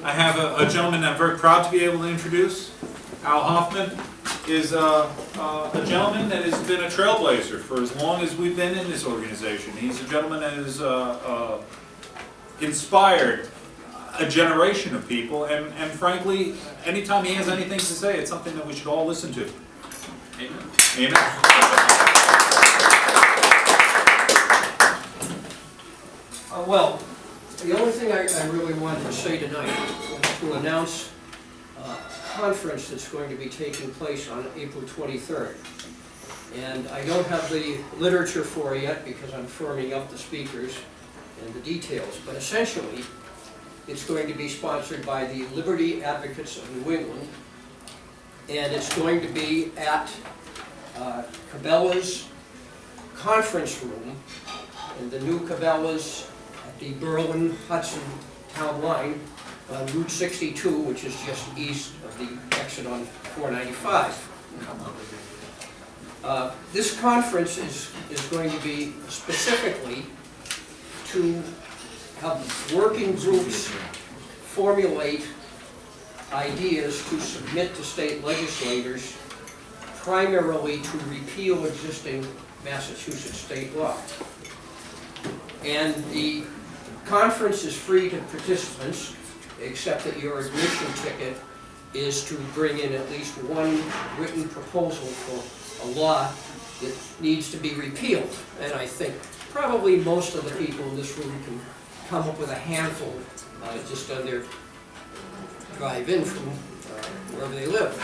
I have a gentleman I'm very proud to be able to introduce. Al Hoffman is a gentleman that has been a trailblazer for as long as we've been in this organization. He's a gentleman that has inspired a generation of people, and frankly, anytime he has anything to say, it's something that we should all listen to. Amen. Amen. Well, the only thing I really wanted to say tonight was to announce a conference that's going to be taking place on April 23rd. And I don't have the literature for it yet because I'm firming up the speakers and the details, but essentially it's going to be sponsored by the Liberty Advocates of New England, and it's going to be at Cabela's conference room, and the new Cabela's at the Berlin-Hudson town line on Route 62, which is just east of the exit on 495. This conference is going to be specifically to have working groups formulate ideas to submit to state legislators, primarily to repeal existing Massachusetts state law. And the conference is free to participants, except that your admission ticket is to bring in at least one written proposal for a law that needs to be repealed. And I think probably most of the people in this room can come up with a handful just on their drive-in from wherever they live.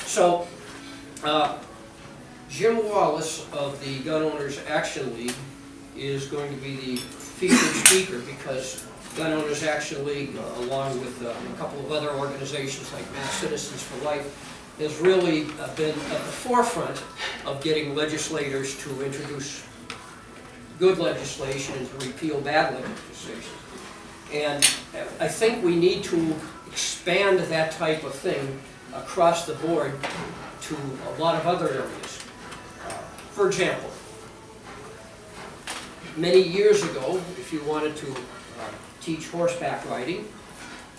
So Jim Wallace of the Gun Owners Action League is going to be the featured speaker, because Gun Owners Action League, along with a couple of other organizations like Mass Citizens for Life, has really been at the forefront of getting legislators to introduce good legislation and to repeal bad legislation. And I think we need to expand that type of thing across the board to a lot of other areas. For example, many years ago, if you wanted to teach horseback riding,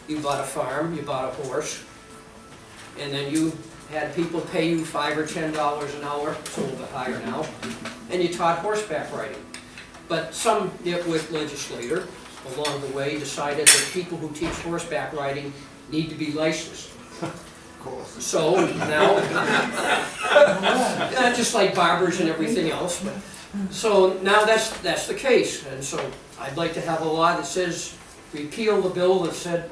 you bought a farm, you bought a horse, and then you had people pay you $5 or $10 an hour, it's a little bit higher now, and you taught horseback riding. But some nitwit legislator along the way decided that people who teach horseback riding need to be licensed. So now, just like barbers and everything else, but so now that's the case. And so I'd like to have a law that says repeal the bill that said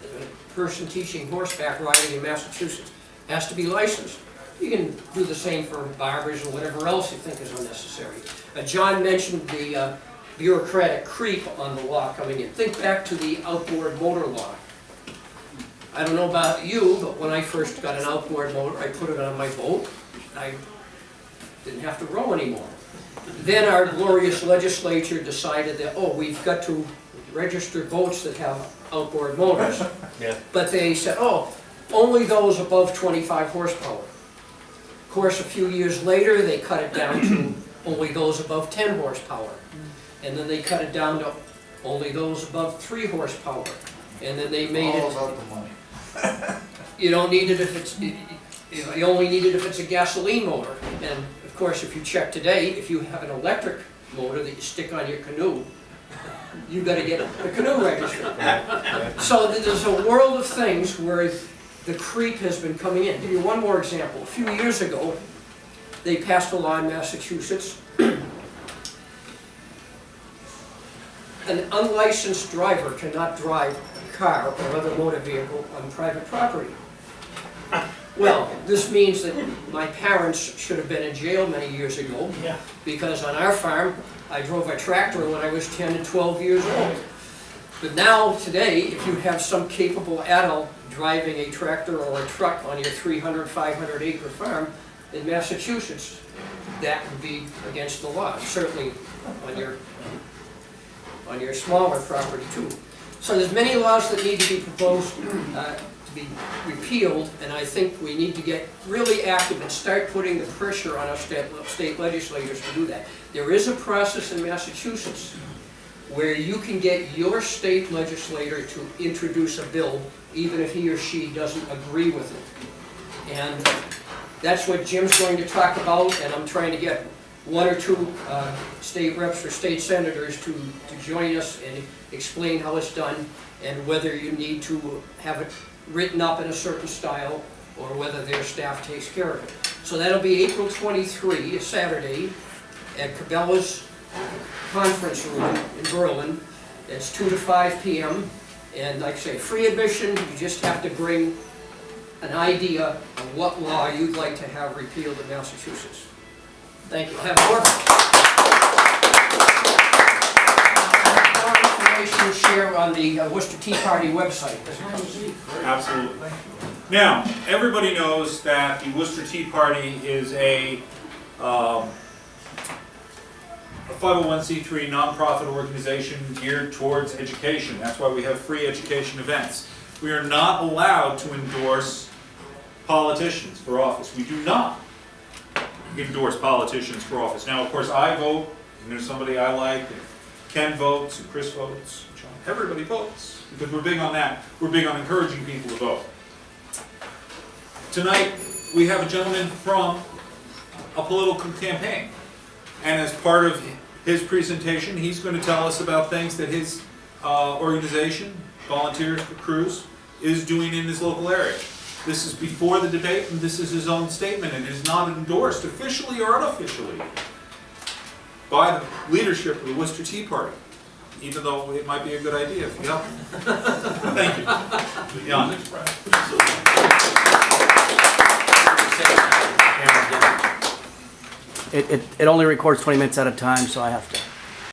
the person teaching horseback riding in Massachusetts has to be licensed. You can do the same for barbers and whatever else you think is unnecessary. John mentioned the bureaucratic creep on the law coming in. Think back to the outboard motor law. I don't know about you, but when I first got an outboard motor, I put it on my boat. I didn't have to row anymore. Then our glorious legislature decided that, oh, we've got to register boats that have outboard motors. Yeah. But they said, oh, only those above 25 horsepower. Of course, a few years later, they cut it down to only those above 10 horsepower. And then they cut it down to only those above 3 horsepower. And then they made all about the money. You don't need it if it's, you only need it if it's a gasoline motor. And of course, if you check today, if you have an electric motor that you stick on your canoe, you got to get the canoe registered. So there's a world of things where the creep has been coming in. I'll give you one more example. A few years ago, they passed a law in Massachusetts. An unlicensed driver cannot drive a car or other motor vehicle on private property. Well, this means that my parents should have been in jail many years ago, because on our farm, I drove a tractor when I was 10 and 12 years old. But now, today, if you have some capable adult driving a tractor or a truck on your 300, 500 acre farm in Massachusetts, that would be against the law, certainly on your smaller property too. So there's many laws that need to be proposed to be repealed, and I think we need to get really active and start putting the pressure on our state legislators to do that. There is a process in Massachusetts where you can get your state legislator to introduce a bill, even if he or she doesn't agree with it. And that's what Jim's going to talk about, and I'm trying to get one or two state reps or state senators to join us and explain how it's done, and whether you need to have it written up in a certain style, or whether their staff takes care of it. So that'll be April 23, a Saturday, at Cabela's conference room in Berlin. It's 2 to 5 p.m. And like I say, free admission. You just have to bring an idea of what law you'd like to have repealed in Massachusetts. Thank you. Have more information to share on the Worcester Tea Party website. Absolutely. Now, everybody knows that the Worcester Tea Party is a 501c3 nonprofit organization geared towards education. That's why we have free education events. We are not allowed to endorse politicians for office. We do not endorse politicians for office. Now, of course, I vote, and there's somebody I like, and Ken votes, and Chris votes, and John. Everybody votes, because we're big on that. We're big on encouraging people to vote. Tonight, we have a gentleman from a political campaign. And as part of his presentation, he's going to tell us about things that his organization, Volunteers for Crews, is doing in his local area. This is before the debate, and this is his own statement. It is not endorsed officially or unofficially by the leadership of the Worcester Tea Party, even though it might be a good idea if you help. Thank you. Jan. It only records 20 minutes at a time, so I have to